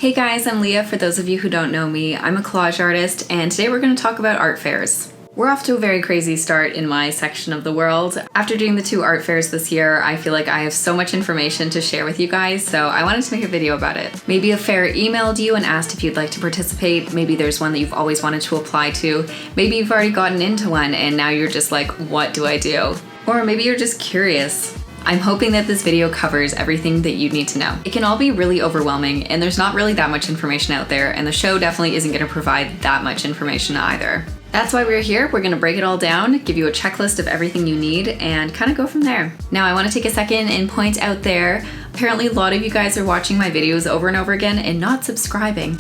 Hey guys, I'm Leah. For those of you who don't know me, I'm a collage artist, and today we're going to talk about art fairs. We're off to a very crazy start in my section of the world. After doing the 2 art fairs this year, I feel like I have so much information to share with you guys, so I wanted to make a video about it. Maybe a fair emailed you and asked if you'd like to participate. Maybe there's one that you've always wanted to apply to. Maybe you've already gotten into one and now you're just like, what do I do? Or maybe you're just curious. I'm hoping that this video covers everything that you need to know. It can all be really overwhelming, and there's not really that much information out there, and the show definitely isn't going to provide that much information either. That's why we're here. We're going to break it all down, give you a checklist of everything you need, and kind of go from there. Now, I want to take a second and point out there, apparently a lot of you guys are watching my videos over and over again and not subscribing.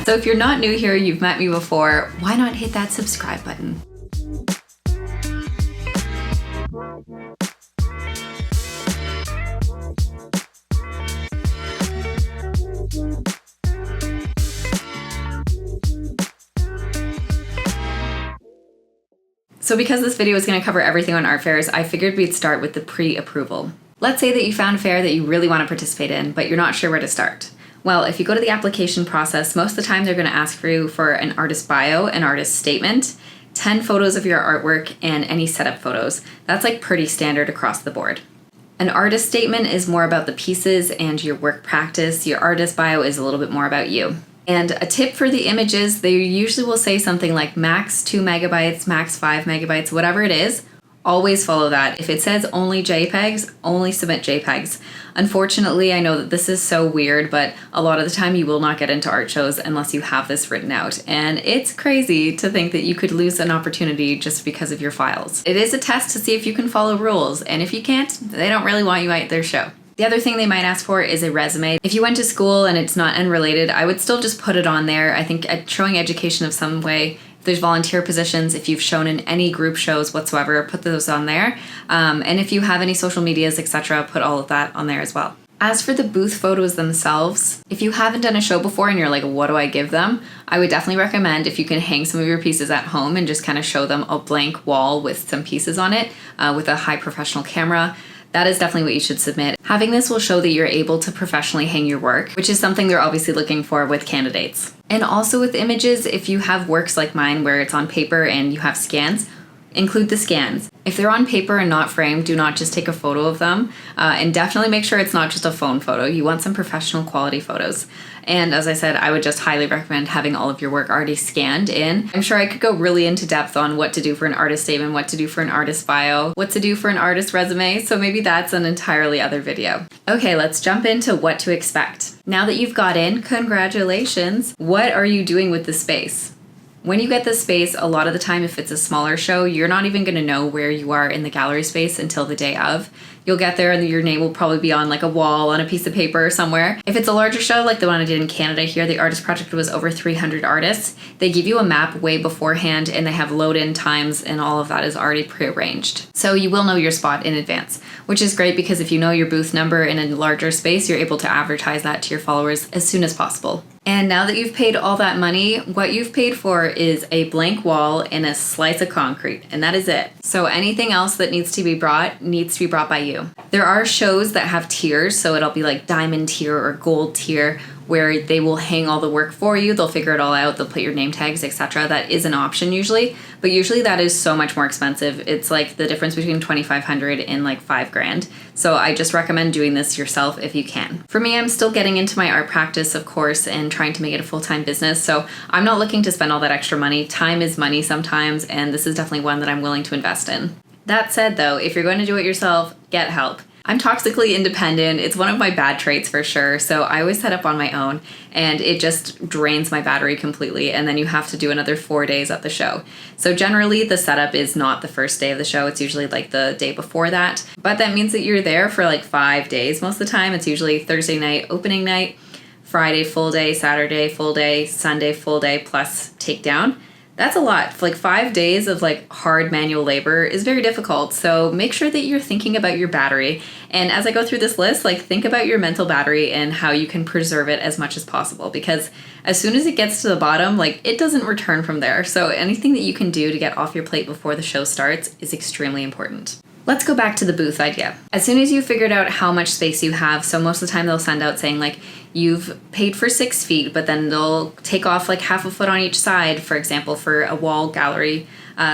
So if you're not new here, you've met me before, why not hit that subscribe button? So because this video is going to cover everything on art fairs, I figured we'd start with the pre-approval. Let's say that you found a fair that you really want to participate in, but you're not sure where to start. Well, if you go to the application process, most of the time they're going to ask for you for an artist bio, an artist statement, 10 photos of your artwork, and any setup photos. That's like pretty standard across the board. An artist statement is more about the pieces and your work practice. Your artist bio is a little bit more about you. And a tip for the images, they usually will say something like max 2 megabytes, max 5 megabytes, whatever it is, always follow that. If it says only JPEGs, only submit JPEGs. Unfortunately, I know that this is so weird, but a lot of the time you will not get into art shows unless you have this written out. And it's crazy to think that you could lose an opportunity just because of your files. It is a test to see if you can follow rules, and if you can't, they don't really want you at their show. The other thing they might ask for is a resume. If you went to school and it's not unrelated, I would still just put it on there. I think showing education of some way, if there's volunteer positions, if you've shown in any group shows whatsoever, put those on there. And if you have any social medias, etc., put all of that on there as well. As for the booth photos themselves, if you haven't done a show before and you're like, what do I give them? I would definitely recommend if you can hang some of your pieces at home and just kind of show them a blank wall with some pieces on it with a high professional camera. That is definitely what you should submit. Having this will show that you're able to professionally hang your work, which is something they're obviously looking for with candidates. And also with images, if you have works like mine where it's on paper and you have scans, include the scans. If they're on paper and not framed, do not just take a photo of them. And definitely make sure it's not just a phone photo. You want some professional quality photos. And as I said, I would just highly recommend having all of your work already scanned in. I'm sure I could go really into depth on what to do for an artist statement, what to do for an artist bio, what to do for an artist resume, so maybe that's an entirely other video. Okay, let's jump into what to expect. Now that you've got in, congratulations! What are you doing with the space? When you get this space, a lot of the time, if it's a smaller show, you're not even going to know where you are in the gallery space until the day of. You'll get there and your name will probably be on like a wall on a piece of paper somewhere. If it's a larger show, like the one I did in Canada here, the artist project was over 300 artists. They give you a map way beforehand and they have load-in times and all of that is already prearranged. So you will know your spot in advance, which is great because if you know your booth number in a larger space, you're able to advertise that to your followers as soon as possible. And now that you've paid all that money, what you've paid for is a blank wall and a slice of concrete, and that is it. So anything else that needs to be brought by you. There are shows that have tiers, so it'll be like diamond tier or gold tier, where they will hang all the work for you. They'll figure it all out. They'll put your name tags, etc. That is an option usually, but usually that is so much more expensive. It's like the difference between $2,500 and like $5,000. So I just recommend doing this yourself if you can. For me, I'm still getting into my art practice, of course, and trying to make it a full-time business. So I'm not looking to spend all that extra money. Time is money sometimes, and this is definitely one that I'm willing to invest in. That said though, if you're going to do it yourself, get help. I'm toxically independent. It's one of my bad traits for sure. So I always set up on my own and it just drains my battery completely. And then you have to do another 4 days at the show. So generally the setup is not the first day of the show. It's usually like the day before that. But that means that you're there for like 5 days. Most of the time it's usually Thursday night, opening night, Friday full day, Saturday full day, Sunday full day plus takedown. That's a lot. Like 5 days of like hard manual labor is very difficult. So make sure that you're thinking about your battery. And as I go through this list, like think about your mental battery and how you can preserve it as much as possible. Because as soon as it gets to the bottom, like it doesn't return from there. So anything that you can do to get off your plate before the show starts is extremely important. Let's go back to the booth idea. As soon as you figured out how much space you have, so most of the time they'll send out saying like, you've paid for 6 feet, but then they'll take off like half a foot on each side, for example, for a wall gallery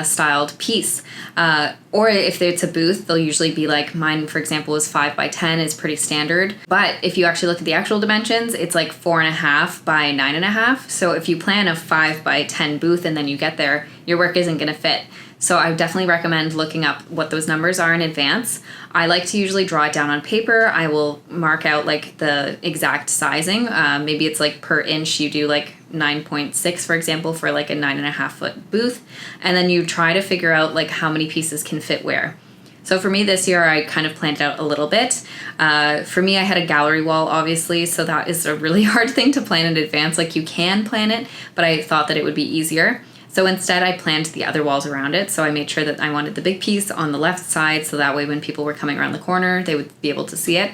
styled piece. Or if it's a booth, they'll usually be like, mine, for example, is 5 by 10 is pretty standard. But if you actually look at the actual dimensions, it's like 4.5 by 9.5. So if you plan a 5 by 10 booth and then you get there, your work isn't going to fit. So I definitely recommend looking up what those numbers are in advance. I like to usually draw it down on paper. I will mark out like the exact sizing. Maybe it's like per inch you do like 9.6, for example, for like a 9.5 foot booth. And then you try to figure out like how many pieces can fit where. So for me this year, I kind of planned it out a little bit. For me, I had a gallery wall, obviously, so that is a really hard thing to plan in advance. Like you can plan it, but I thought that it would be easier. So instead, I planned the other walls around it. So I made sure that I wanted the big piece on the left side, so that way when people were coming around the corner, they would be able to see it.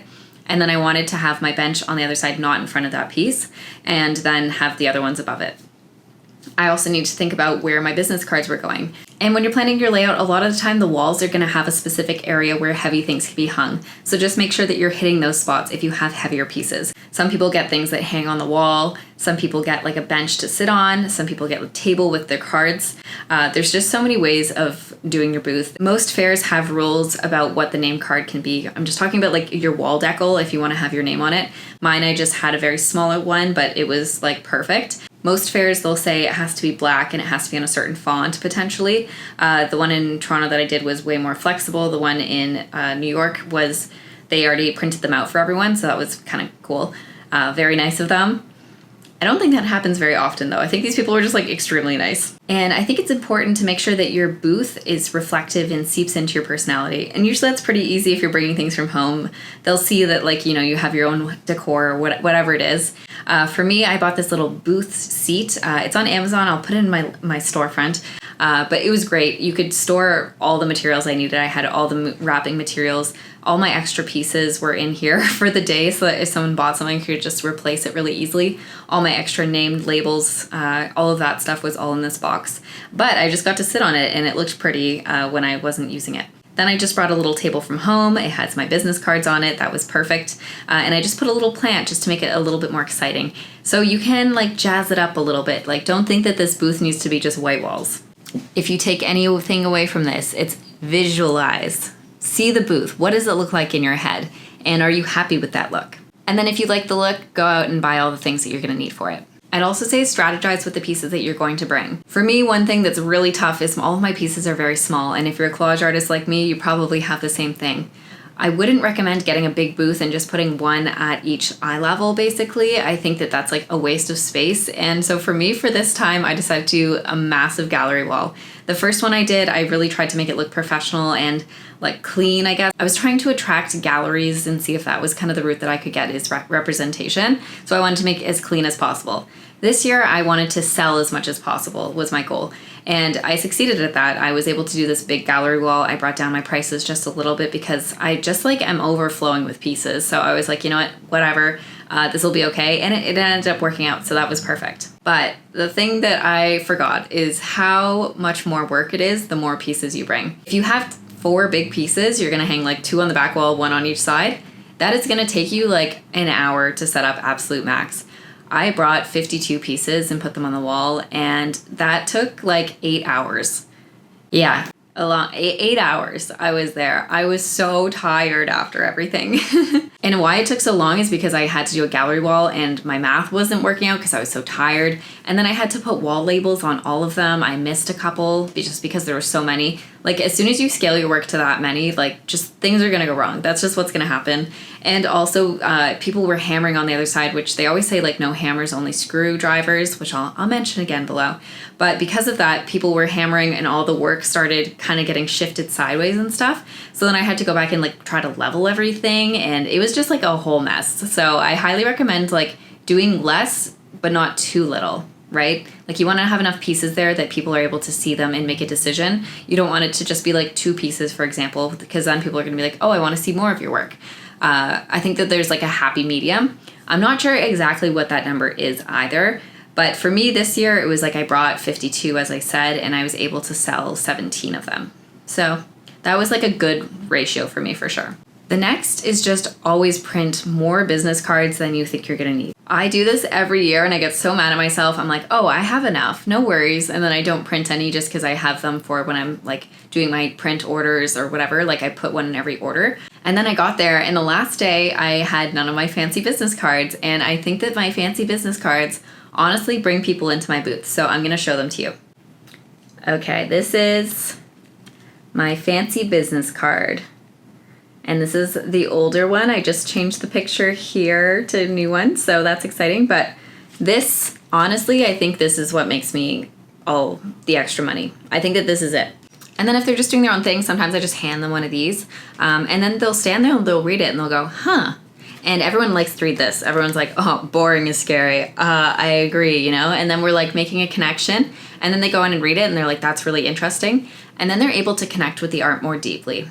And then I wanted to have my bench on the other side, not in front of that piece, and then have the other ones above it. I also need to think about where my business cards were going. And when you're planning your layout, a lot of the time the walls are going to have a specific area where heavy things can be hung. So just make sure that you're hitting those spots if you have heavier pieces. Some people get things that hang on the wall. Some people get like a bench to sit on. Some people get a table with their cards. There's just so many ways of doing your booth. Most fairs have rules about what the name card can be. I'm just talking about like your wall decal if you want to have your name on it. Mine, I just had a very smaller one, but it was like perfect. Most fairs, they'll say it has to be black and it has to be on a certain font, potentially. The one in Toronto that I did was way more flexible. The one in New York was, they already printed them out for everyone, so that was kind of cool. Very nice of them. I don't think that happens very often, though. I think these people are just like extremely nice. And I think it's important to make sure that your booth is reflective and seeps into your personality. And usually that's pretty easy if you're bringing things from home. They'll see that like, you know, you have your own decor or whatever it is. For me, I bought this little booth seat. It's on Amazon. I'll put it in my storefront. But it was great. You could store all the materials I needed. I had all the wrapping materials. All my extra pieces were in here for the day, so that if someone bought something, I could just replace it really easily. All my extra named labels, all of that stuff was all in this box. But I just got to sit on it, and it looked pretty when I wasn't using it. Then I just brought a little table from home. It has my business cards on it. That was perfect. And I just put a little plant just to make it a little bit more exciting. So you can like jazz it up a little bit. Like don't think that this booth needs to be just white walls. If you take anything away from this, it's visualize. See the booth. What does it look like in your head? And are you happy with that look? And then if you like the look, go out and buy all the things that you're going to need for it. I'd also say strategize with the pieces that you're going to bring. For me, one thing that's really tough is all of my pieces are very small. And if you're a collage artist like me, you probably have the same thing. I wouldn't recommend getting a big booth and just putting one at each eye level, basically. I think that that's like a waste of space. And so for me, for this time, I decided to do a massive gallery wall. The first one I did, I really tried to make it look professional and like clean, I guess. I was trying to attract galleries and see if that was kind of the route that I could get is representation. So I wanted to make it as clean as possible. This year, I wanted to sell as much as possible was my goal. And I succeeded at that. I was able to do this big gallery wall. I brought down my prices just a little bit because I just like am overflowing with pieces. So I was like, you know what, whatever, this will be okay. And it ended up working out. So that was perfect. But the thing that I forgot is how much more work it is the more pieces you bring. If you have 4 big pieces, you're going to hang like 2 on the back wall, 1 on each side. That is going to take you like an hour to set up absolute max. I brought 52 pieces and put them on the wall, and that took like 8 hours. Yeah, a long 8 hours I was there. I was so tired after everything. And why it took so long is because I had to do a gallery wall and my math wasn't working out because I was so tired. And then I had to put wall labels on all of them. I missed a couple just because there were so many. Like as soon as you scale your work to that many, like just things are going to go wrong. That's just what's going to happen. And also people were hammering on the other side, which they always say like no hammers, only screwdrivers, which I'll mention again below. But because of that, people were hammering and all the work started kind of getting shifted sideways and stuff. So then I had to go back and like try to level everything, and it was just like a whole mess. So I highly recommend like doing less, but not too little, right? Like you want to have enough pieces there that people are able to see them and make a decision. You don't want it to just be like 2 pieces, for example, because then people are going to be like, oh, I want to see more of your work. I think that there's like a happy medium. I'm not sure exactly what that number is either, but for me this year, it was like I brought 52, as I said, and I was able to sell 17 of them. So that was like a good ratio for me for sure. The next is just always print more business cards than you think you're gonna need. I do this every year and I get so mad at myself. I'm like, oh, I have enough, no worries. And then I don't print any just because I have them for when I'm like doing my print orders or whatever. Like I put one in every order. And then I got there and the last day I had none of my fancy business cards. And I think that my fancy business cards honestly bring people into my booth. So I'm gonna show them to you. Okay, this is my fancy business card. And this is the older one. I just changed the picture here to a new one, so that's exciting. But this, honestly, I think this is what makes me all the extra money. I think that this is it. And then if they're just doing their own thing, sometimes I just hand them one of these. And then they'll stand there and they'll read it and they'll go, huh. And everyone likes to read this. Everyone's like, oh, boring is scary. I agree, you know? And then we're like making a connection. And then they go in and read it and they're like, that's really interesting. And then they're able to connect with the art more deeply.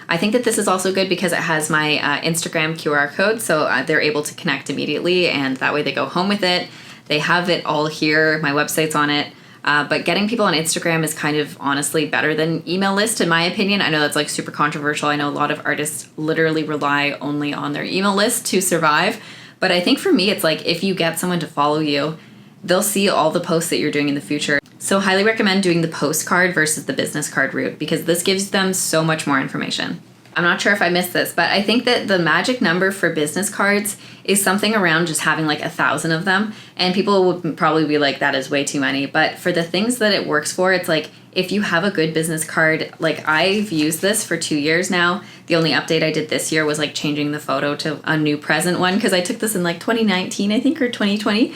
I think that this is also good because it has my Instagram QR code, so they're able to connect immediately, and that way they go home with it. They have it all here. My website's on it. But getting people on Instagram is kind of honestly better than email list, in my opinion. I know that's like super controversial. I know a lot of artists literally rely only on their email list to survive. But I think for me, it's like if you get someone to follow you, they'll see all the posts that you're doing in the future. So highly recommend doing the postcard versus the business card route because this gives them so much more information. I'm not sure if I missed this, but I think that the magic number for business cards is something around just having like 1,000 of them. And people would probably be like, that is way too many. But for the things that it works for, it's like, if you have a good business card, like I've used this for 2 years now. The only update I did this year was like changing the photo to a new present one because I took this in like 2019, I think, or 2020.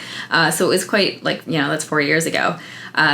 So it was quite like, you know, that's 4 years ago.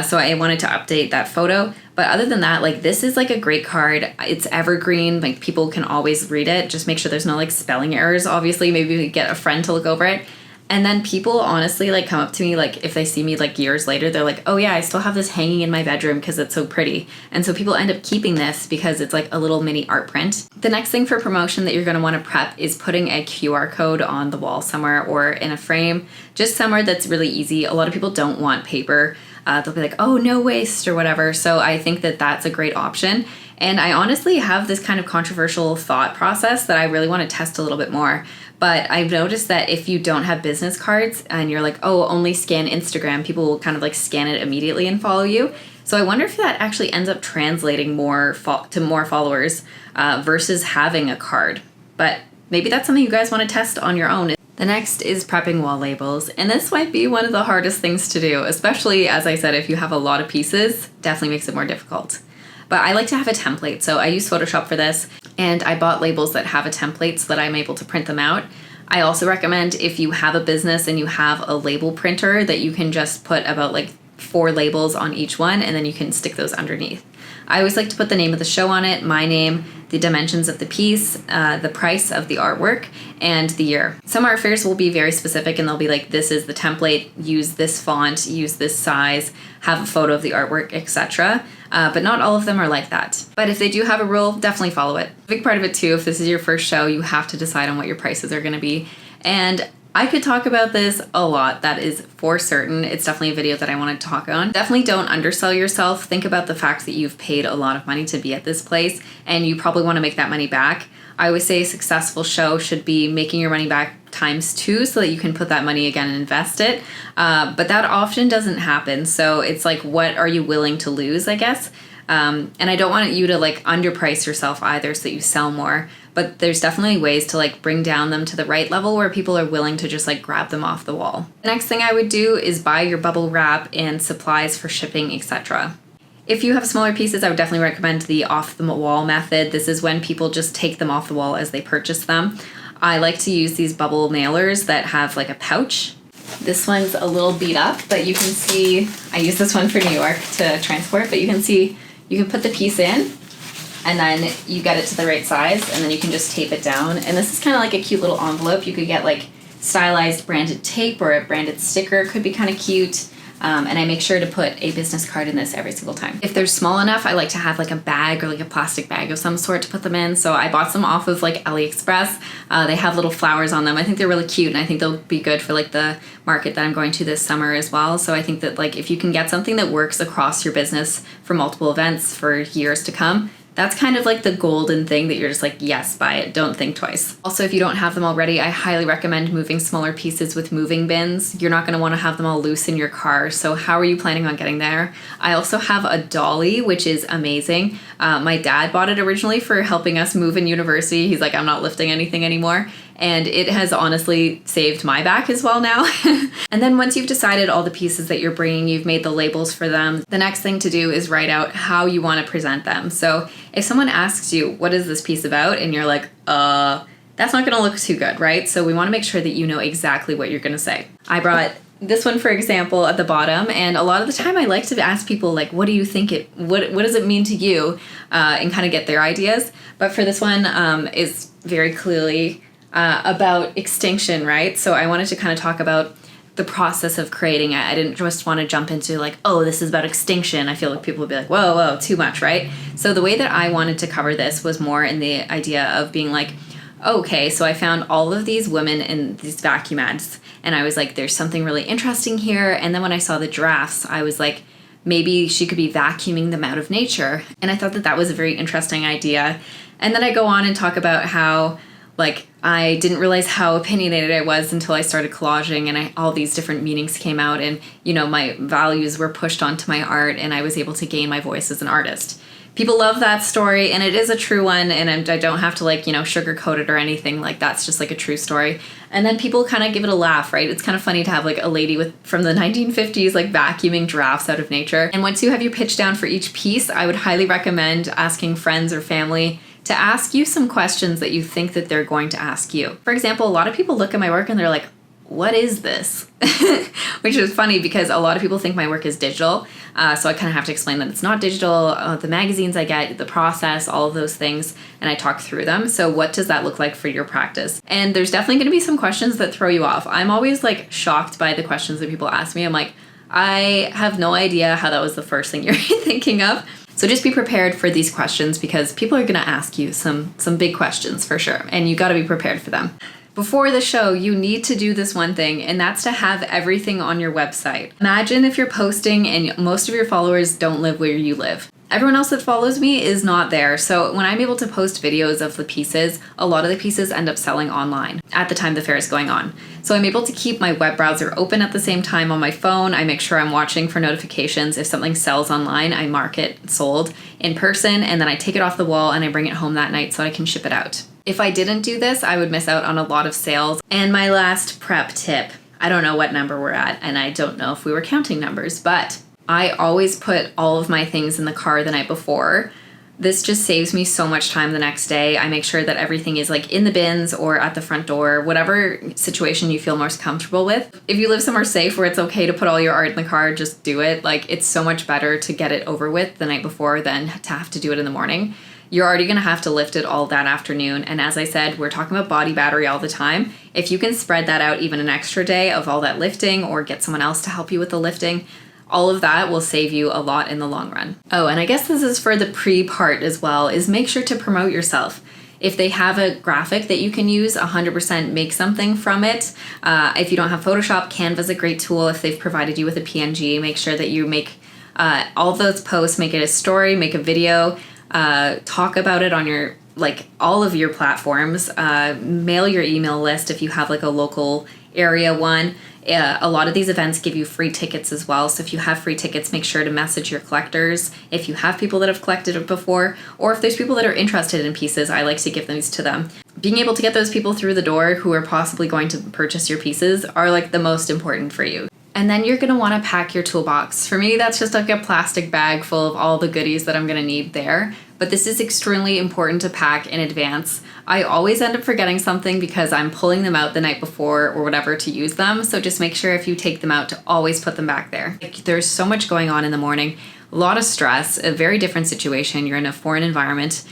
So I wanted to update that photo. But other than that, like this is like a great card. It's evergreen. Like people can always read it. Just make sure there's no like spelling errors. Obviously, maybe we get a friend to look over it. And then people honestly like come up to me, like if they see me like years later, they're like, oh yeah, I still have this hanging in my bedroom because it's so pretty. And so people end up keeping this because it's like a little mini art print. The next thing for promotion that you're going to want to prep is putting a QR code on the wall somewhere or in a frame, just somewhere that's really easy. A lot of people don't want paper. They'll be like, oh, no waste or whatever. So I think that that's a great option. And I honestly have this kind of controversial thought process that I really want to test a little bit more. But I've noticed that if you don't have business cards and you're like, oh, only scan Instagram, people will kind of like scan it immediately and follow you. So I wonder if that actually ends up translating more to more followers versus having a card. But maybe that's something you guys want to test on your own. The next is prepping wall labels, and this might be one of the hardest things to do, especially, as I said, if you have a lot of pieces, definitely makes it more difficult. But I like to have a template, so I use Photoshop for this, and I bought labels that have a template so that I'm able to print them out. I also recommend if you have a business and you have a label printer that you can just put about like 4 labels on each one, and then you can stick those underneath. I always like to put the name of the show on it, my name, the dimensions of the piece, the price of the artwork, and the year. Some art fairs will be very specific and they'll be like, this is the template, use this font, use this size, have a photo of the artwork, etc. But not all of them are like that. But if they do have a rule, definitely follow it. A big part of it too, if this is your first show, you have to decide on what your prices are going to be. And I could talk about this a lot, that is for certain. It's definitely a video that I want to talk on. Definitely don't undersell yourself. Think about the fact that you've paid a lot of money to be at this place and you probably want to make that money back. I always say a successful show should be making your money back ×2 so that you can put that money again and invest it. But that often doesn't happen. So it's like, what are you willing to lose, I guess? And I don't want you to like underprice yourself either so that you sell more. But there's definitely ways to like bring down them to the right level where people are willing to just like grab them off the wall. The next thing I would do is buy your bubble wrap and supplies for shipping, etc. If you have smaller pieces, I would definitely recommend the off the wall method. This is when people just take them off the wall as they purchase them. I like to use these bubble nailers that have like a pouch. This one's a little beat up, but you can see, I use this one for New York to transport, but you can see you can put the piece in and then you get it to the right size and then you can just tape it down. And this is kind of like a cute little envelope. You could get like stylized branded tape or a branded sticker, could be kind of cute. And I make sure to put a business card in this every single time. If they're small enough, I like to have like a bag or like a plastic bag of some sort to put them in. So I bought some off of like AliExpress. They have little flowers on them. I think they're really cute and I think they'll be good for like the market that I'm going to this summer as well. So I think that like if you can get something that works across your business for multiple events for years to come, That's kind of like the golden thing that you're just like, yes, buy it, don't think twice. Also, if you don't have them already, I highly recommend moving smaller pieces with moving bins. You're not going to want to have them all loose in your car, so how are you planning on getting there? I also have a dolly, which is amazing. My dad bought it originally for helping us move in university. He's like, I'm not lifting anything anymore. And it has honestly saved my back as well now. And then once you've decided all the pieces that you're bringing, you've made the labels for them, the next thing to do is write out how you want to present them. So if someone asks you, what is this piece about? And you're like, that's not going to look too good, right? So we want to make sure that you know exactly what you're going to say. I brought this one, for example, at the bottom, and a lot of the time I like to ask people, like, what do you think what does it mean to you? And kind of get their ideas. But for this one, is very clearly about extinction, right? So I wanted to kind of talk about the process of creating it. I didn't just want to jump into like, oh, this is about extinction. I feel like people would be like, whoa, too much, right? So the way that I wanted to cover this was more in the idea of being like, okay, so I found all of these women in these vacuum ads, and I was like, there's something really interesting here. And then when I saw the giraffes, I was like, maybe she could be vacuuming them out of nature. And I thought that that was a very interesting idea. And then I go on and talk about how, like, I didn't realize how opinionated I was until I started collaging, and all these different meanings came out, and, you know, my values were pushed onto my art, and I was able to gain my voice as an artist. People love that story, and it is a true one, and I don't have to, like, you know, sugarcoat it or anything. Like, that's just like a true story. And then people kind of give it a laugh, right? It's kind of funny to have like a lady from the 1950s like vacuuming giraffes out of nature. And once you have your pitch down for each piece, I would highly recommend asking friends or family to ask you some questions that you think that they're going to ask you. For example, a lot of people look at my work and they're like, what is this? Which is funny because a lot of people think my work is digital. So I kind of have to explain that it's not digital. The magazines I get, the process, all of those things, and I talk through them. So what does that look like for your practice? And there's definitely going to be some questions that throw you off. I'm always like shocked by the questions that people ask me. I'm like, I have no idea how that was the first thing you're thinking of. So just be prepared for these questions because people are going to ask you some big questions for sure, and you got to be prepared for them. Before the show, you need to do this one thing, and that's to have everything on your website. Imagine if you're posting and most of your followers don't live where you live. Everyone else that follows me is not there, so when I'm able to post videos of the pieces, a lot of the pieces end up selling online at the time the fair is going on. So I'm able to keep my web browser open at the same time on my phone. I make sure I'm watching for notifications. If something sells online, I mark it sold in person, and then I take it off the wall and I bring it home that night so I can ship it out. If I didn't do this, I would miss out on a lot of sales. And my last prep tip, I don't know what number we're at, and I don't know if we were counting numbers, but I always put all of my things in the car the night before. This just saves me so much time the next day. I make sure that everything is like in the bins or at the front door, whatever situation you feel most comfortable with. If you live somewhere safe where it's okay to put all your art in the car, just do it. Like, it's so much better to get it over with the night before than to have to do it in the morning. You're already going to have to lift it all that afternoon. And as I said, we're talking about body battery all the time. If you can spread that out even an extra day of all that lifting or get someone else to help you with the lifting, all of that will save you a lot in the long run. Oh, and I guess this is for the pre-part as well, is make sure to promote yourself. If they have a graphic that you can use, 100% make something from it. If you don't have Photoshop, Canva's a great tool. If they've provided you with a PNG, make sure that you make all of those posts, make it a story, make a video, talk about it on your, like, all of your platforms, mail your email list if you have like a local area one. A lot of these events give you free tickets as well. So if you have free tickets, make sure to message your collectors. If you have people that have collected it before, or if there's people that are interested in pieces, I like to give these to them. Being able to get those people through the door who are possibly going to purchase your pieces are like the most important for you. And then you're going to want to pack your toolbox. For me, that's just like a plastic bag full of all the goodies that I'm going to need there. But this is extremely important to pack in advance. I always end up forgetting something because I'm pulling them out the night before or whatever to use them. So just make sure if you take them out to always put them back there. There's so much going on in the morning. A lot of stress, a very different situation. You're in a foreign environment.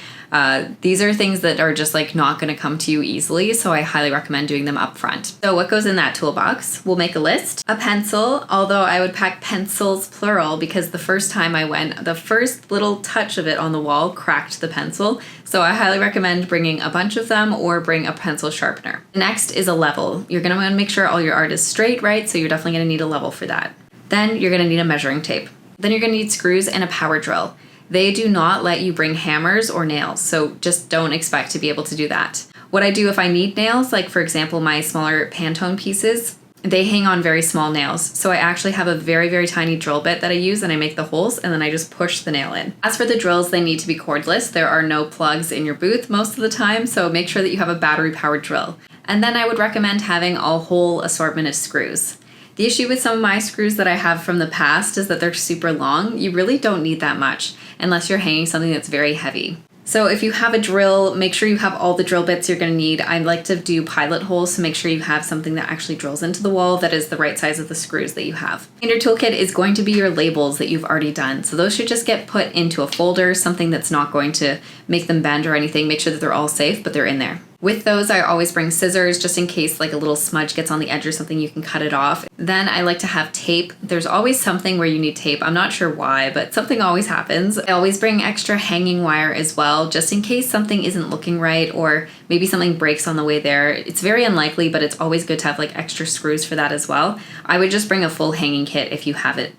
These are things that are just like not going to come to you easily, so I highly recommend doing them up front. So what goes in that toolbox? We'll make a list. A pencil, although I would pack pencils plural because the first time I went, the first little touch of it on the wall cracked the pencil. So I highly recommend bringing a bunch of them or bring a pencil sharpener. Next is a level. You're going to want to make sure all your art is straight, right? So you're definitely going to need a level for that. Then you're going to need a measuring tape. Then you're going to need screws and a power drill. They do not let you bring hammers or nails, so just don't expect to be able to do that. What I do if I need nails, like for example my smaller Pantone pieces, they hang on very small nails. So I actually have a very, very tiny drill bit that I use, and I make the holes and then I just push the nail in. As for the drills, they need to be cordless. There are no plugs in your booth most of the time, so make sure that you have a battery powered drill. And then I would recommend having a whole assortment of screws. The issue with some of my screws that I have from the past is that they're super long. You really don't need that much unless you're hanging something that's very heavy. So if you have a drill, make sure you have all the drill bits you're going to need. I like to do pilot holes, so make sure you have something that actually drills into the wall that is the right size of the screws that you have. And your toolkit is going to be your labels that you've already done. So those should just get put into a folder, something that's not going to make them bend or anything. Make sure that they're all safe, but they're in there. With those, I always bring scissors just in case like a little smudge gets on the edge or something, you can cut it off. Then I like to have tape. There's always something where you need tape. I'm not sure why, but something always happens. I always bring extra hanging wire as well, just in case something isn't looking right or maybe something breaks on the way there. It's very unlikely, but it's always good to have like extra screws for that as well. I would just bring a full hanging kit if you have it.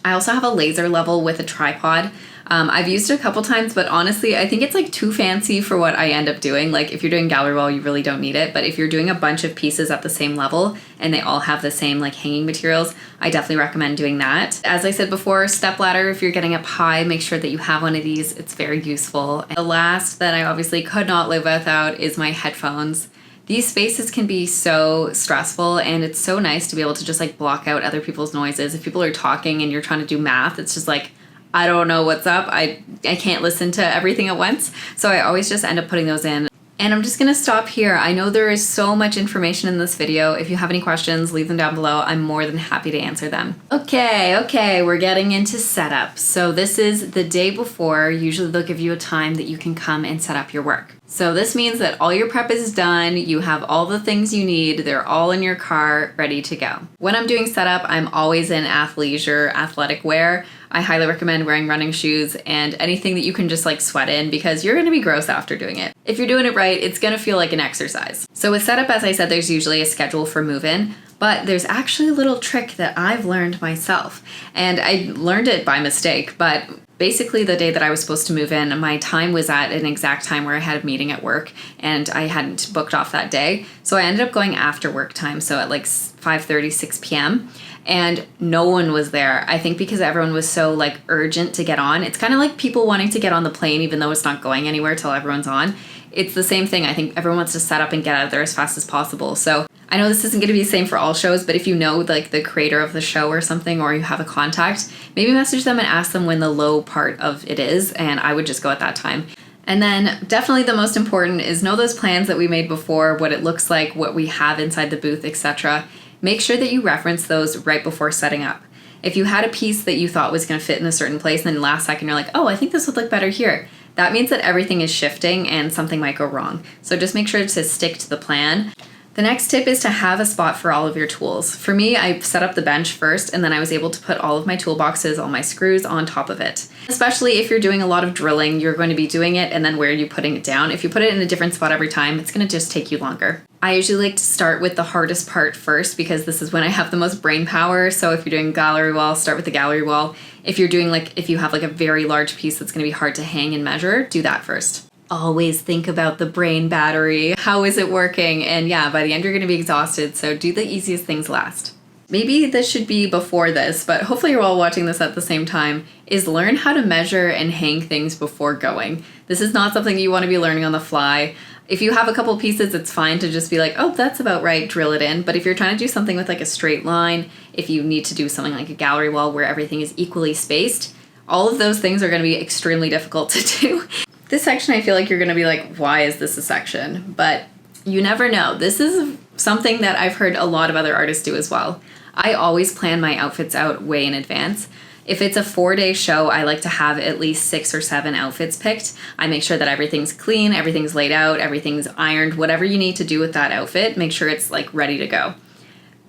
I also have a laser level with a tripod. I've used it a couple times, but honestly, I think it's like too fancy for what I end up doing. Like if you're doing gallery wall, you really don't need it. But if you're doing a bunch of pieces at the same level and they all have the same like hanging materials, I definitely recommend doing that. As I said before, step ladder, if you're getting up high, make sure that you have one of these. It's very useful. And the last that I obviously could not live without is my headphones. These spaces can be so stressful, and it's so nice to be able to just like block out other people's noises. If people are talking and you're trying to do math, it's just like, I don't know what's up. I can't listen to everything at once. So I always just end up putting those in. And I'm just going to stop here. I know there is so much information in this video. If you have any questions, leave them down below. I'm more than happy to answer them. Okay, we're getting into setup. So this is the day before. Usually they'll give you a time that you can come and set up your work. So this means that all your prep is done. You have all the things you need. They're all in your car, ready to go. When I'm doing setup, I'm always in athleisure, athletic wear. I highly recommend wearing running shoes and anything that you can just like sweat in, because you're going to be gross after doing it. If you're doing it right, it's going to feel like an exercise. So with setup, as I said, there's usually a schedule for move-in, but there's actually a little trick that I've learned myself. And I learned it by mistake, but basically the day that I was supposed to move in, my time was at an exact time where I had a meeting at work and I hadn't booked off that day. So I ended up going after work time, so at like 5:30, 6 p.m. And no one was there. I think because everyone was so like urgent to get on. It's kind of like people wanting to get on the plane even though it's not going anywhere till everyone's on. It's the same thing. I think everyone wants to set up and get out of there as fast as possible. So I know this isn't going to be the same for all shows, but if you know like the creator of the show or something, or you have a contact, maybe message them and ask them when the low part of it is, and I would just go at that time. And then definitely the most important is know those plans that we made before, what it looks like, what we have inside the booth, etc. Make sure that you reference those right before setting up. If you had a piece that you thought was going to fit in a certain place and then last second you're like, oh, I think this would look better here, that means that everything is shifting and something might go wrong. So just make sure to stick to the plan. The next tip is to have a spot for all of your tools. For me, I set up the bench first, and then I was able to put all of my toolboxes, all my screws on top of it. Especially if you're doing a lot of drilling, you're going to be doing it, and then where are you putting it down? If you put it in a different spot every time, it's going to just take you longer. I usually like to start with the hardest part first because this is when I have the most brain power. So if you're doing gallery wall, start with the gallery wall. If you're doing if you have like a very large piece that's going to be hard to hang and measure, do that first. Always think about the brain battery. How is it working? And yeah, by the end, you're going to be exhausted. So do the easiest things last. Maybe this should be before this, but hopefully you're all watching this at the same time, is learn how to measure and hang things before going. This is not something you want to be learning on the fly. If you have a couple pieces, it's fine to just be like, oh, that's about right, drill it in. But if you're trying to do something with like a straight line, if you need to do something like a gallery wall where everything is equally spaced, all of those things are going to be extremely difficult to do. This section, I feel like you're going to be like, why is this a section? But you never know. This is something that I've heard a lot of other artists do as well. I always plan my outfits out way in advance. If it's a 4-day show, I like to have at least 6 or 7 outfits picked. I make sure that everything's clean, everything's laid out, everything's ironed, whatever you need to do with that outfit, make sure it's like ready to go.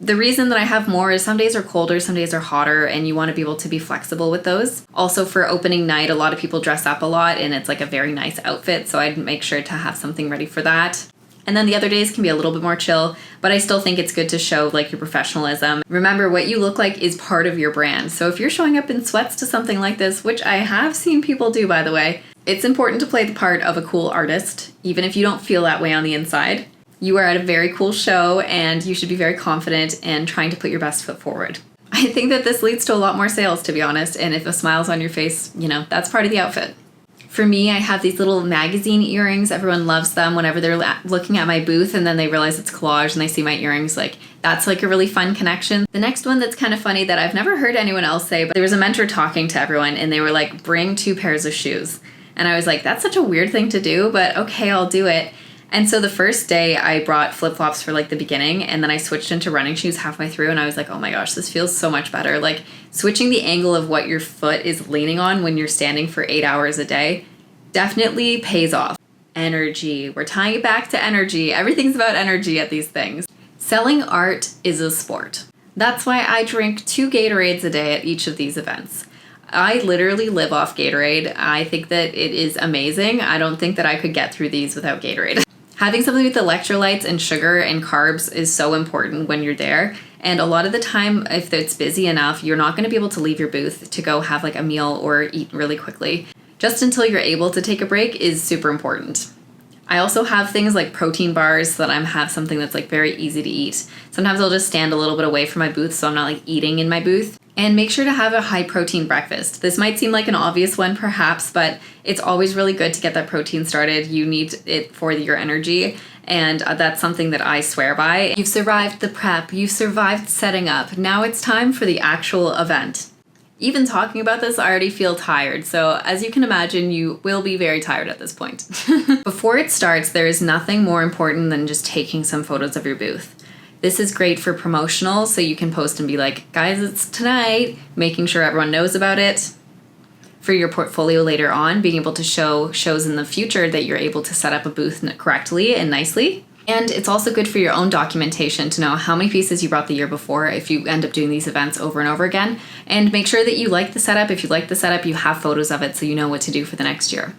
The reason that I have more is some days are colder, some days are hotter, and you want to be able to be flexible with those. Also for opening night, a lot of people dress up a lot and it's like a very nice outfit, so I'd make sure to have something ready for that. And then the other days can be a little bit more chill, but I still think it's good to show like your professionalism. Remember, what you look like is part of your brand. So if you're showing up in sweats to something like this, which I have seen people do, by the way, it's important to play the part of a cool artist, even if you don't feel that way on the inside. You are at a very cool show and you should be very confident and trying to put your best foot forward. I think that this leads to a lot more sales, to be honest, and if a smile's on your face, that's part of the outfit. For me, I have these little magazine earrings. Everyone loves them whenever they're looking at my booth and then they realize it's Collage and they see my earrings. Like, that's like a really fun connection. The next one that's kind of funny that I've never heard anyone else say, but there was a mentor talking to everyone and they were like, bring 2 pairs of shoes. And I was like, that's such a weird thing to do, but okay, I'll do it. And so the first day I brought flip-flops for like the beginning and then I switched into running shoes halfway through and I was like, oh my gosh, this feels so much better. Like, switching the angle of what your foot is leaning on when you're standing for 8 hours a day definitely pays off. Energy. We're tying it back to energy. Everything's about energy at these things. Selling art is a sport. That's why I drink 2 Gatorades a day at each of these events. I literally live off Gatorade. I think that it is amazing. I don't think that I could get through these without Gatorade. Having something with electrolytes and sugar and carbs is so important when you're there. And a lot of the time, if it's busy enough, you're not going to be able to leave your booth to go have like a meal or eat really quickly. Just until you're able to take a break is super important. I also have things like protein bars so that I have something that's like very easy to eat. Sometimes I'll just stand a little bit away from my booth so I'm not like eating in my booth. And make sure to have a high protein breakfast. This might seem like an obvious one perhaps, but it's always really good to get that protein started. You need it for your energy, and that's something that I swear by. You've survived the prep, you've survived setting up. Now it's time for the actual event. Even talking about this, I already feel tired. So as you can imagine, you will be very tired at this point. Before it starts, there is nothing more important than just taking some photos of your booth. This is great for promotional, so you can post and be like, guys, it's tonight, making sure everyone knows about it. For your portfolio later on, being able to show shows in the future that you're able to set up a booth correctly and nicely. And it's also good for your own documentation to know how many pieces you brought the year before if you end up doing these events over and over again. And make sure that you like the setup. If you like the setup, you have photos of it so you know what to do for the next year.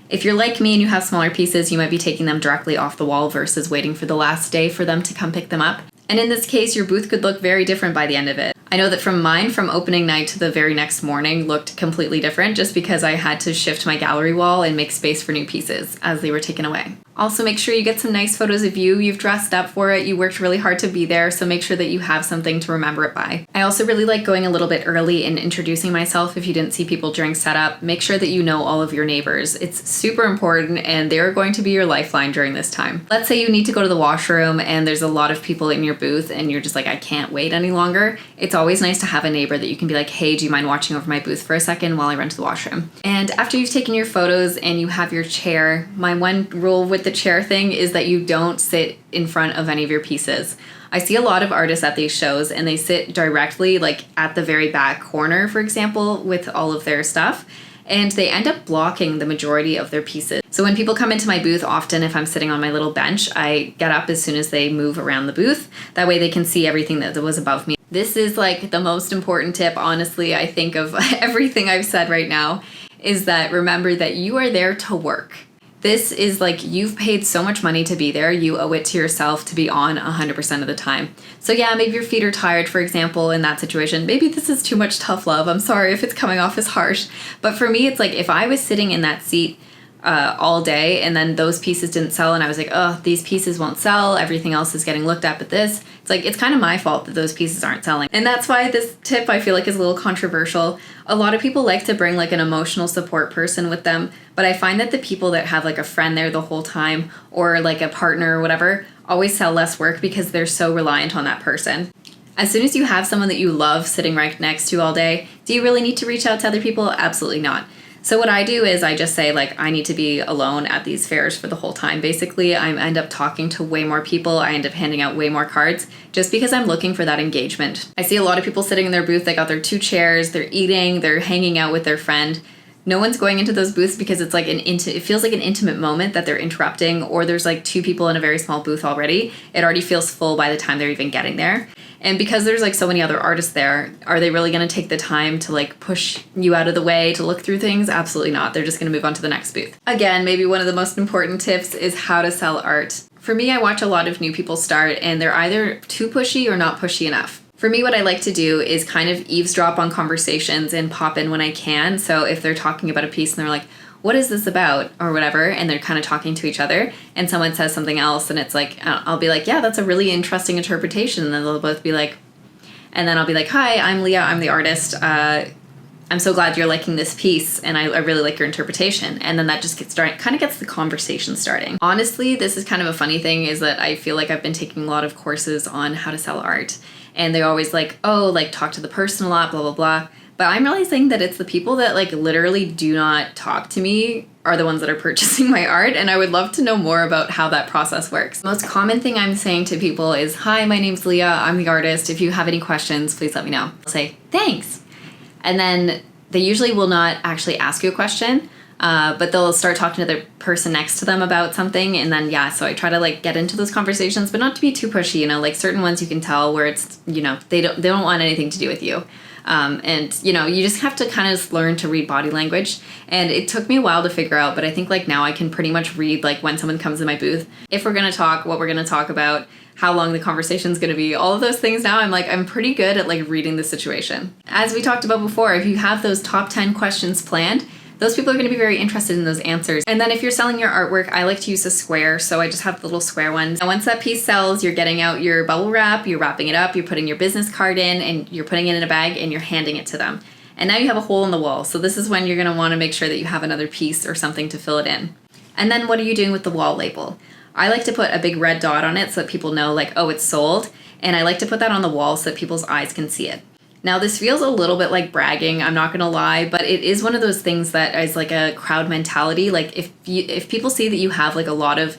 If you're like me and you have smaller pieces, you might be taking them directly off the wall versus waiting for the last day for them to come pick them up. And in this case, your booth could look very different by the end of it. I know that from mine, from opening night to the very next morning, looked completely different just because I had to shift my gallery wall and make space for new pieces as they were taken away. Also, make sure you get some nice photos of you. You've dressed up for it. You worked really hard to be there, so make sure that you have something to remember it by. I also really like going a little bit early and introducing myself if you didn't see people during setup. Make sure that you know all of your neighbors. It's super important, and they're going to be your lifeline during this time. Let's say you need to go to the washroom and there's a lot of people in your booth and you're just like, I can't wait any longer. It's always nice to have a neighbor that you can be like, hey, do you mind watching over my booth for a second while I run to the washroom? And after you've taken your photos and you have your chair, my one rule with the chair thing is that you don't sit in front of any of your pieces. I see a lot of artists at these shows and they sit directly like at the very back corner, for example, with all of their stuff, and they end up blocking the majority of their pieces. So when people come into my booth, often if I'm sitting on my little bench, I get up as soon as they move around the booth. That way they can see everything that was above me. This is like the most important tip, honestly, I think of everything I've said right now, is that remember that you are there to work. This is like, you've paid so much money to be there, you owe it to yourself to be on 100% of the time. So yeah, maybe your feet are tired, for example, in that situation. Maybe this is too much tough love. I'm sorry if it's coming off as harsh. But for me, it's like if I was sitting in that seat all day and then those pieces didn't sell and I was like, oh, these pieces won't sell, everything else is getting looked at but this, it's like, it's kind of my fault that those pieces aren't selling. And that's why this tip I feel like is a little controversial. A lot of people like to bring like an emotional support person with them, but I find that the people that have like a friend there the whole time or like a partner or whatever always sell less work because they're so reliant on that person. As soon as you have someone that you love sitting right next to you all day, do you really need to reach out to other people? Absolutely not. So what I do is I just say like, I need to be alone at these fairs for the whole time. Basically, I end up talking to way more people. I end up handing out way more cards just because I'm looking for that engagement. I see a lot of people sitting in their booth. They got their 2 chairs, they're eating, they're hanging out with their friend. No one's going into those booths because it's like it feels like an intimate moment that they're interrupting, or there's like 2 people in a very small booth already. It already feels full by the time they're even getting there. And because there's like so many other artists there, are they really going to take the time to like push you out of the way to look through things? Absolutely not. They're just going to move on to the next booth. Again, maybe one of the most important tips is how to sell art. For me, I watch a lot of new people start and they're either too pushy or not pushy enough. For me, what I like to do is kind of eavesdrop on conversations and pop in when I can. So if they're talking about a piece and they're like, what is this about, or whatever, and they're kind of talking to each other, and someone says something else, and it's like, I'll be like, yeah, that's a really interesting interpretation, and then they'll both be like, and then I'll be like, hi, I'm Leah, I'm the artist, I'm so glad you're liking this piece, and I really like your interpretation, and then that just kind of gets the conversation starting. Honestly, this is kind of a funny thing, is that I feel like I've been taking a lot of courses on how to sell art, and they're always like, oh, like, talk to the person a lot, blah, blah, blah. But I'm realizing that it's the people that like literally do not talk to me are the ones that are purchasing my art, and I would love to know more about how that process works. The most common thing I'm saying to people is, hi, my name's Leah, I'm the artist. If you have any questions, please let me know. I'll say, thanks. And then they usually will not actually ask you a question, but they'll start talking to the person next to them about something, and then so I try to like get into those conversations, but not to be too pushy, like certain ones you can tell where it's, they don't want anything to do with you. And you just have to kind of learn to read body language. And it took me a while to figure out, but I think like now I can pretty much read like when someone comes in my booth, if we're going to talk, what we're going to talk about, how long the conversation is going to be, all of those things now. I'm pretty good at like reading the situation. As we talked about before, if you have those top 10 questions planned, those people are going to be very interested in those answers. And then if you're selling your artwork, I like to use a square. So I just have the little square ones. And once that piece sells, you're getting out your bubble wrap, you're wrapping it up, you're putting your business card in, and you're putting it in a bag and you're handing it to them. And now you have a hole in the wall. So this is when you're going to want to make sure that you have another piece or something to fill it in. And then what are you doing with the wall label? I like to put a big red dot on it so that people know like, oh, it's sold. And I like to put that on the wall so that people's eyes can see it. Now, this feels a little bit like bragging, I'm not going to lie, but it is one of those things that is like a crowd mentality. Like if people see that you have like a lot of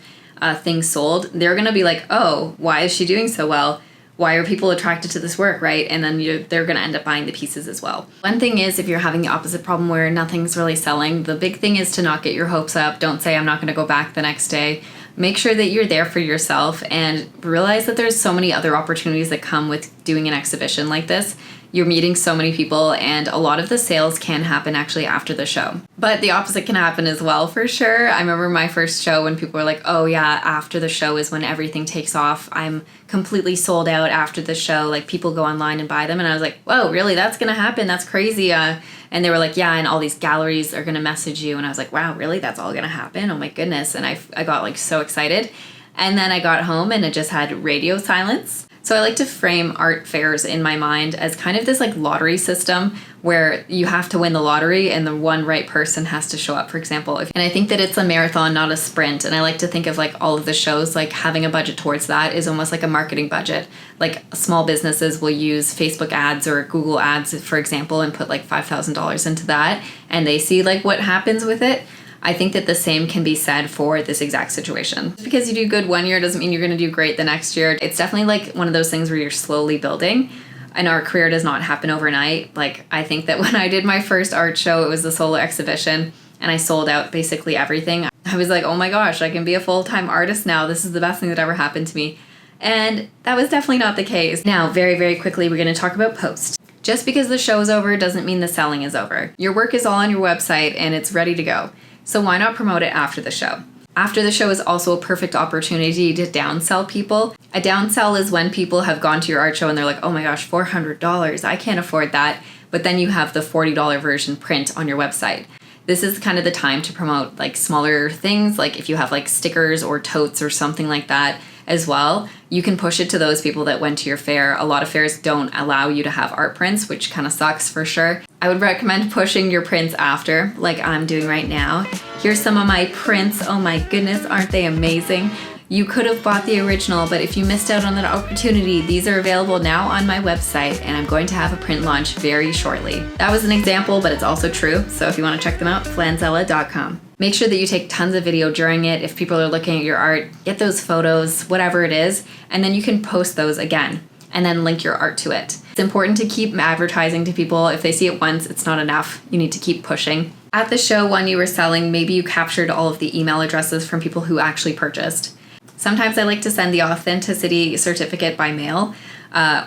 things sold, they're going to be like, oh, why is she doing so well? Why are people attracted to this work, right? And then they're going to end up buying the pieces as well. One thing is, if you're having the opposite problem where nothing's really selling, the big thing is to not get your hopes up. Don't say, I'm not going to go back the next day. Make sure that you're there for yourself and realize that there's so many other opportunities that come with doing an exhibition like this. You're meeting so many people, and a lot of the sales can happen actually after the show. But the opposite can happen as well, for sure. I remember my first show when people were like, oh yeah, after the show is when everything takes off. I'm completely sold out after the show. Like, people go online and buy them. And I was like, whoa, really? That's going to happen? That's crazy. And they were like, yeah, and all these galleries are going to message you. And I was like, wow, really? That's all going to happen? Oh my goodness. And I got like so excited. And then I got home and it just had radio silence. So I like to frame art fairs in my mind as kind of this like lottery system where you have to win the lottery and the one right person has to show up, for example. And I think that it's a marathon, not a sprint. And I like to think of like all of the shows, like having a budget towards that is almost like a marketing budget. Like small businesses will use Facebook ads or Google ads, for example, and put like $5,000 into that. And they see like what happens with it. I think that the same can be said for this exact situation. Just because you do good one year doesn't mean you're going to do great the next year. It's definitely like one of those things where you're slowly building. And our career does not happen overnight. Like, I think that when I did my first art show, it was a solo exhibition, and I sold out basically everything. I was like, oh my gosh, I can be a full-time artist now. This is the best thing that ever happened to me. And that was definitely not the case. Now, very, very quickly, we're going to talk about post. Just because the show is over doesn't mean the selling is over. Your work is all on your website and it's ready to go. So why not promote it after the show? After the show is also a perfect opportunity to downsell people. A downsell is when people have gone to your art show and they're like, oh my gosh, $400, I can't afford that. But then you have the $40 version print on your website. This is kind of the time to promote like smaller things, like if you have like stickers or totes or something like that as well, you can push it to those people that went to your fair. A lot of fairs don't allow you to have art prints, which kind of sucks for sure. I would recommend pushing your prints after, like I'm doing right now. Here's some of my prints. Oh my goodness, aren't they amazing? You could have bought the original, but if you missed out on that opportunity, these are available now on my website, and I'm going to have a print launch very shortly. That was an example, but it's also true. So if you want to check them out, flanzella.com. Make sure that you take tons of video during it. If people are looking at your art, get those photos, whatever it is, and then you can post those again and then link your art to it. It's important to keep advertising to people. If they see it once, it's not enough. You need to keep pushing. At the show, when you were selling, maybe you captured all of the email addresses from people who actually purchased. Sometimes I like to send the authenticity certificate by mail.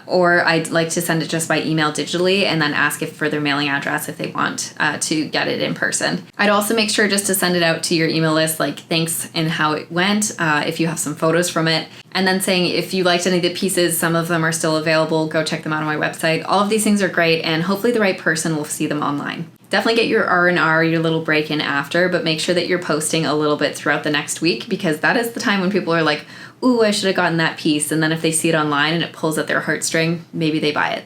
or I'd like to send it just by email digitally and then ask for their mailing address if they want to get it in person. I'd also make sure just to send it out to your email list, like thanks and how it went, if you have some photos from it, and then saying if you liked any of the pieces, some of them are still available, go check them out on my website. All of these things are great, and hopefully the right person will see them online. Definitely get your R&R, your little break in after, but make sure that you're posting a little bit throughout the next week, because that is the time when people are like, ooh, I should have gotten that piece. And then if they see it online and it pulls at their heartstring, maybe they buy it.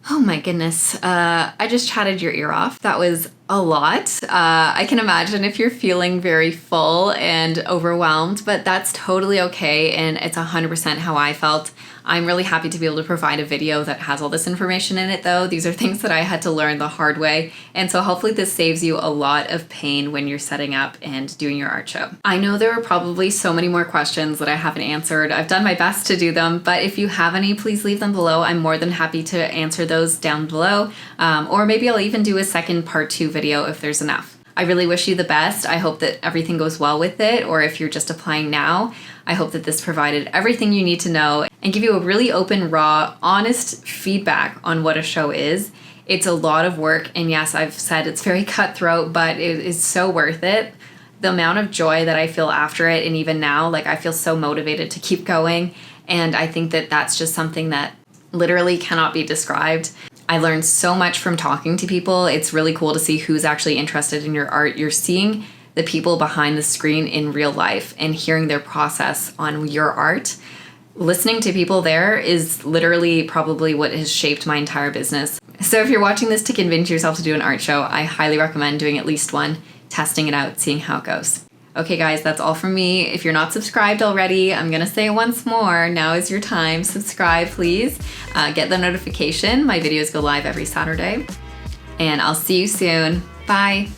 Oh my goodness. I just chatted your ear off. That was a lot. I can imagine if you're feeling very full and overwhelmed, but that's totally okay. And it's 100% how I felt. I'm really happy to be able to provide a video that has all this information in it though. These are things that I had to learn the hard way. And so hopefully this saves you a lot of pain when you're setting up and doing your art show. I know there are probably so many more questions that I haven't answered. I've done my best to do them, but if you have any, please leave them below. I'm more than happy to answer those down below. Or maybe I'll even do a second part 2 video if there's enough. I really wish you the best. I hope that everything goes well with it, or if you're just applying now, I hope that this provided everything you need to know and give you a really open, raw, honest feedback on what a show is. It's a lot of work, and yes, I've said it's very cutthroat, but it is so worth it. The amount of joy that I feel after it, and even now, like I feel so motivated to keep going, and I think that that's just something that literally cannot be described. I learned so much from talking to people. It's really cool to see who's actually interested in your art. You're seeing the people behind the screen in real life and hearing their process on your art. Listening to people there is literally probably what has shaped my entire business. So if you're watching this to convince yourself to do an art show, I highly recommend doing at least one, testing it out, seeing how it goes. Okay guys, that's all from me. If you're not subscribed already, I'm gonna say it once more. Now is your time. Subscribe, please. Get the notification. My videos go live every Saturday. And I'll see you soon. Bye.